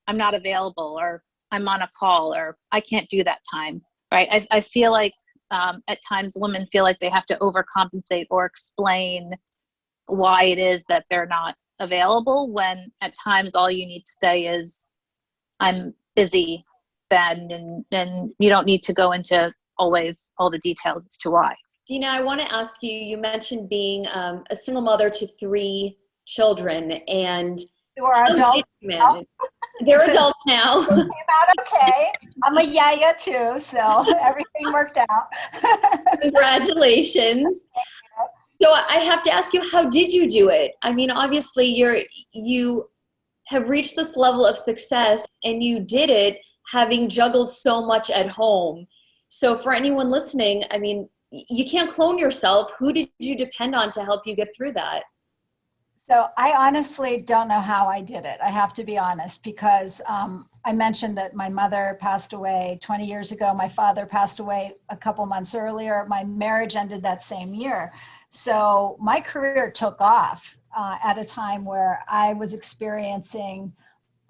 I'm not available, or I'm on a call, or I can't do that time, right? I feel like at times women feel like they have to overcompensate or explain why it is that they're not available, when at times all you need to say is, I'm busy then, and you don't need to go into always all the details as to why. Dina, I want to ask you, you mentioned being a single mother to 3 children, and You are adults. they're adults now. It came out okay. I'm a yaya too, so everything worked out. Congratulations. So I have to ask you, how did you do it? I mean, obviously you have reached this level of success, and you did it having juggled so much at home. So for anyone listening, I mean, you can't clone yourself. Who did you depend on to help you get through that? So I honestly don't know how I did it. I have to be honest, because I mentioned that my mother passed away 20 years ago. My father passed away a couple months earlier. My marriage ended that same year. So my career took off at a time where I was experiencing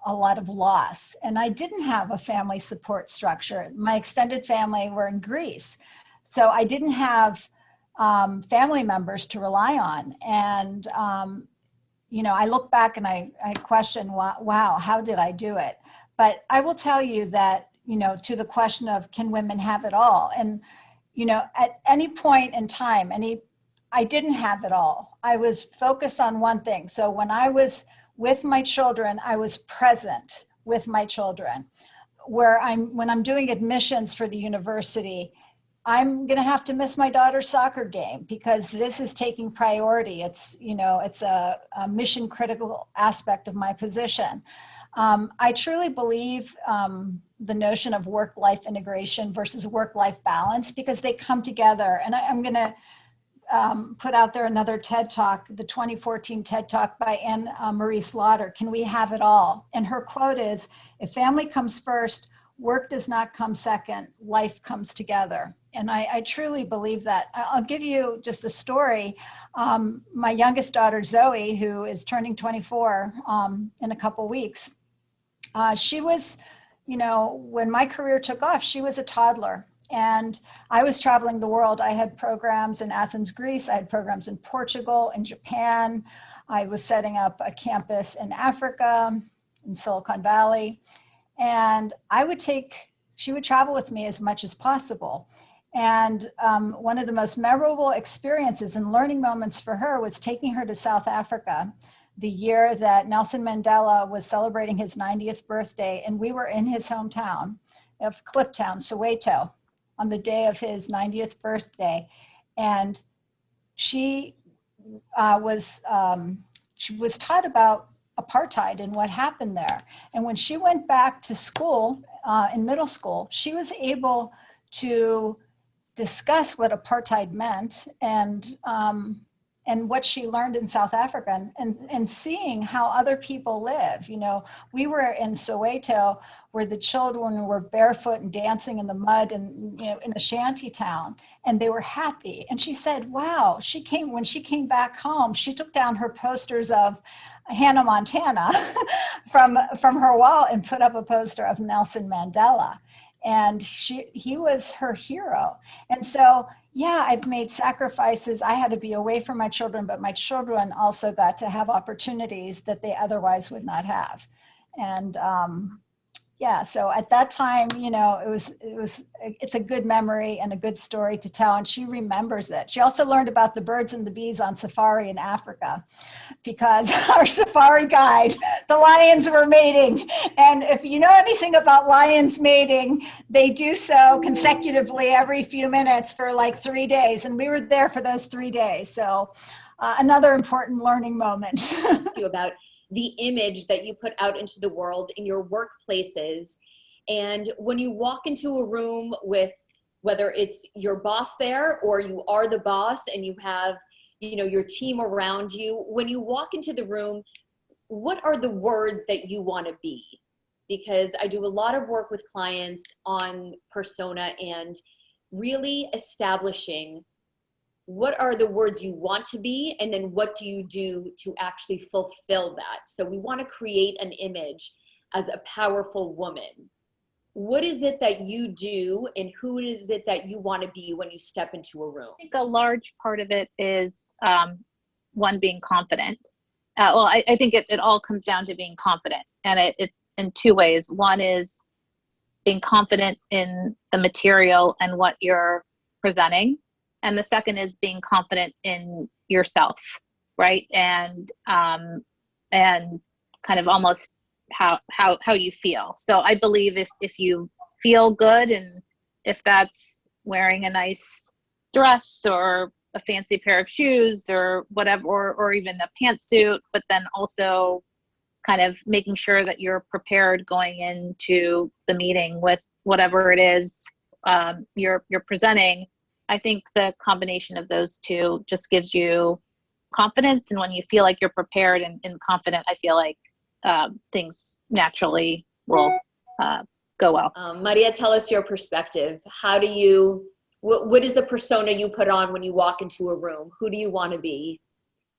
a lot of loss, and I didn't have a family support structure. My extended family were in Greece, so I didn't have family members to rely on. And you know, I look back and I question, wow, how did I do it? But I will tell you that, you know, to the question of can women have it all? And, you know, at any point in time, I didn't have it all. I was focused on one thing. So when I was with my children, I was present with my children. When I'm doing admissions for the university, I'm going to have to miss my daughter's soccer game because this is taking priority. It's, you know, it's a mission critical aspect of my position. I truly believe the notion of work-life integration versus work-life balance, because they come together. And I'm going to put out there another TED Talk, the 2014 TED Talk by Anne Marie Slaughter, Can We Have It All? And her quote is, if family comes first, work does not come second, life comes together. And I truly believe that. I'll give you just a story. My youngest daughter, Zoe, who is turning 24 in a couple weeks, she was, you know, when my career took off, she was a toddler. And I was traveling the world. I had programs in Athens, Greece. I had programs in Portugal, in Japan. I was setting up a campus in Africa, in Silicon Valley. And she would travel with me as much as possible. And one of the most memorable experiences and learning moments for her was taking her to South Africa the year that Nelson Mandela was celebrating his 90th birthday. And we were in his hometown of Kliptown, Soweto, on the day of his 90th birthday. And she was taught about apartheid and what happened there. And when she went back to school, in middle school, she was able to discuss what apartheid meant and what she learned in South Africa and seeing how other people live. You know, we were in Soweto where the children were barefoot and dancing in the mud and, you know, in a shanty town, and they were happy. And she said, wow, when she came back home, she took down her posters of Hannah Montana from her wall and put up a poster of Nelson Mandela. And he was her hero. And so, yeah, I've made sacrifices. I had to be away from my children, but my children also got to have opportunities that they otherwise would not have. And yeah, so at that time, you know, it's a good memory and a good story to tell, and she remembers it. She also learned about the birds and the bees on safari in Africa, because our safari guide, the lions were mating. And if you know anything about lions mating, they do so consecutively every few minutes for like 3 days. And we were there for those 3 days. So another important learning moment. Ask you about the image that you put out into the world in your workplaces. And when you walk into a room with, whether it's your boss there or you are the boss and you have, you know, your team around you, when you walk into the room, what are the words that you want to be? Because I do a lot of work with clients on persona and really establishing what are the words you want to be, and then what do you do to actually fulfill that? So we want to create an image as a powerful woman. What is it that you do, and who is it that you want to be when you step into a room? I think a large part of it is one, being confident. Well, I think it all comes down to being confident, and it's in two ways. One is being confident in the material and what you're presenting. And the second is being confident in yourself, right? And kind of almost how you feel. So I believe if you feel good, and if that's wearing a nice dress or a fancy pair of shoes or whatever, or even a pantsuit, but then also kind of making sure that you're prepared going into the meeting with whatever it is you're presenting. I think the combination of those two just gives you confidence. And when you feel like you're prepared and confident, I feel like things naturally will go well. Maria, tell us your perspective. How do you, what is the persona you put on when you walk into a room? Who do you want to be?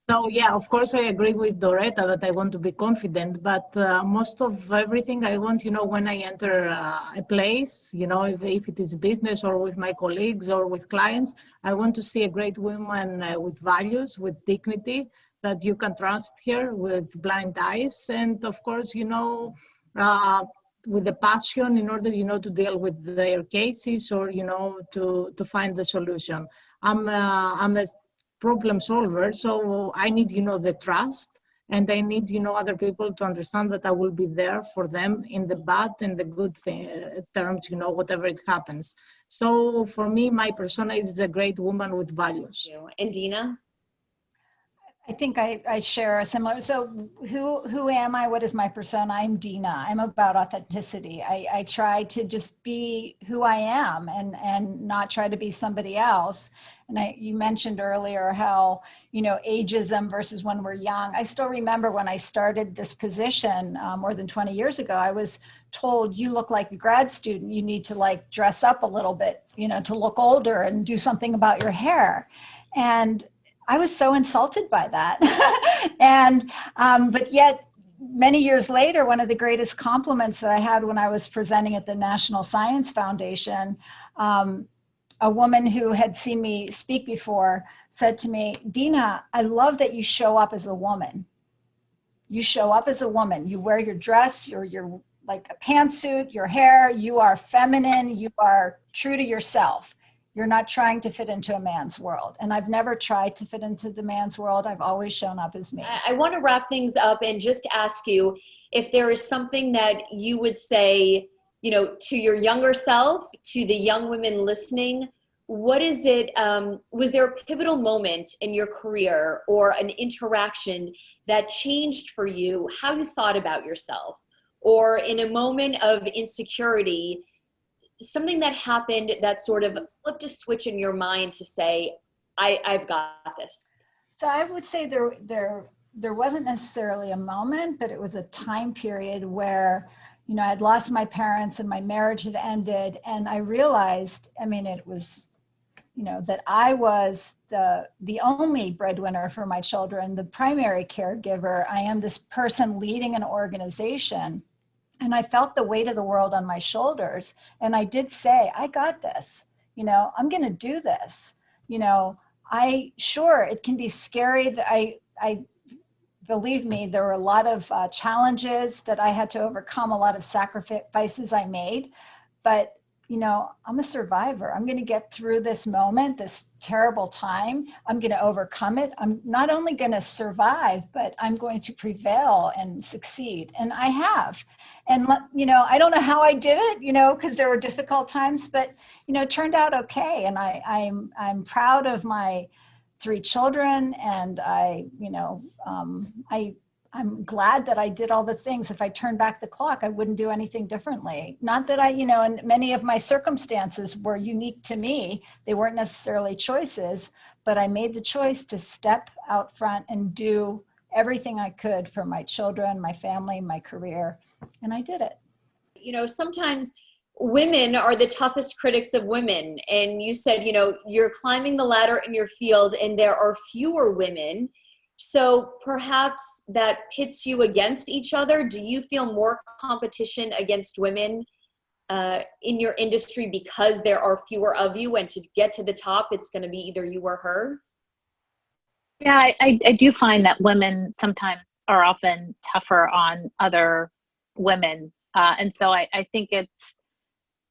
So yeah, of course, I agree with Doretta that I want to be confident, but most of everything I want, you know, when I enter a place, you know, if it is business or with my colleagues or with clients, I want to see a great woman with values, with dignity, that you can trust her with blind eyes. And of course, you know, with the passion in order, you know, to deal with their cases or, you know, to find the solution. I'm a problem solver, so I need, you know, the trust, and I need, you know, other people to understand that I will be there for them in the bad and the good terms, you know, whatever it happens. So for me, my persona is a great woman with values. And Dina? I think I share a similar, so who am I? What is my persona? I'm Dina. I'm about authenticity. I try to just be who I am and not try to be somebody else. And you mentioned earlier how, you know, ageism versus when we're young. I still remember when I started this position more than 20 years ago, I was told, you look like a grad student. You need to like dress up a little bit, you know, to look older and do something about your hair. And I was so insulted by that. And, but yet many years later, one of the greatest compliments that I had when I was presenting at the National Science Foundation, a woman who had seen me speak before said to me, Dina, I love that you show up as a woman. You show up as a woman. You wear your dress, your like a pantsuit, your hair, you are feminine, you are true to yourself. You're not trying to fit into a man's world. And I've never tried to fit into the man's world. I've always shown up as me. I want to wrap things up and just ask you if there is something that you would say, you know, to your younger self, to the young women listening. What is it, was there a pivotal moment in your career or an interaction that changed for you how you thought about yourself? Or in a moment of insecurity, something that happened that sort of flipped a switch in your mind to say, I've got this? So I would say there wasn't necessarily a moment, but it was a time period where, you know, I'd lost my parents and my marriage had ended. And I realized, I mean, it was, you know, that I was the only breadwinner for my children, the primary caregiver. I am this person leading an organization. And I felt the weight of the world on my shoulders. And I did say, I got this, you know, I'm going to do this. You know, sure, it can be scary. That I believe me, there were a lot of challenges that I had to overcome, a lot of sacrifices I made, but you know, I'm a survivor. I'm going to get through this moment, this terrible time. I'm going to overcome it. I'm not only going to survive, but I'm going to prevail and succeed. And I have. And, you know, I don't know how I did it, you know, because there were difficult times, but, you know, it turned out okay. And I'm proud of my 3 children. And I, you know, I'm glad that I did all the things. If I turned back the clock, I wouldn't do anything differently. Not that and many of my circumstances were unique to me. They weren't necessarily choices, but I made the choice to step out front and do everything I could for my children, my family, my career, and I did it. Sometimes women are the toughest critics of women. And you said, you're climbing the ladder in your field and there are fewer women. So perhaps that pits you against each other. Do you feel more competition against women in your industry because there are fewer of you, and to get to the top, it's going to be either you or her? Yeah, I do find that women sometimes are often tougher on other women. And so I think it's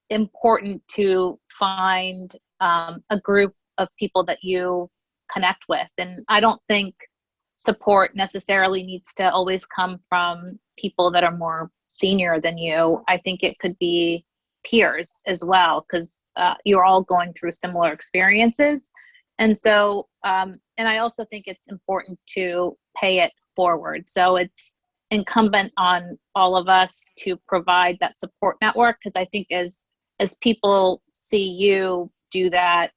important to find a group of people that you connect with. And I don't think support necessarily needs to always come from people that are more senior than you. I think it could be peers as well, because you're all going through similar experiences. And so, and I also think it's important to pay it forward. So it's incumbent on all of us to provide that support network, because I think as people see you do that,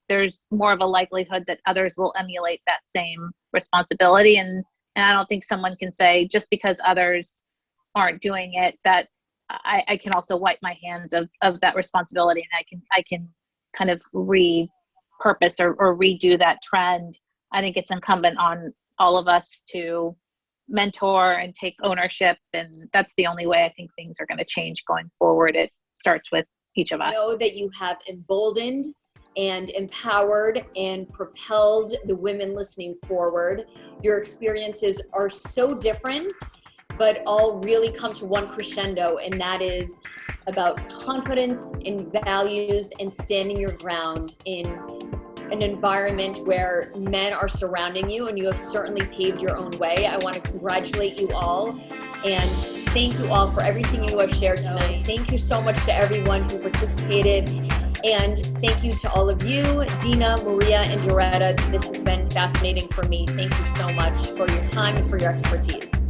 there's more of a likelihood that others will emulate that same responsibility. And I don't think someone can say, just because others aren't doing it, that I can also wipe my hands of that responsibility, and I can kind of repurpose or redo that trend. I think it's incumbent on all of us to mentor and take ownership, and that's the only way I think things are going to change going forward. It starts with each of us. I know that you have emboldened and empowered and propelled the women listening forward. Your experiences are so different, but all really come to one crescendo, and that is about confidence in values and standing your ground in an environment where men are surrounding you, and you have certainly paved your own way. I want to congratulate you all and thank you all for everything you have shared tonight. Thank you so much to everyone who participated, and thank you to all of you, Dina, Maria, and Doretta. This has been fascinating for me. Thank you so much for your time and for your expertise.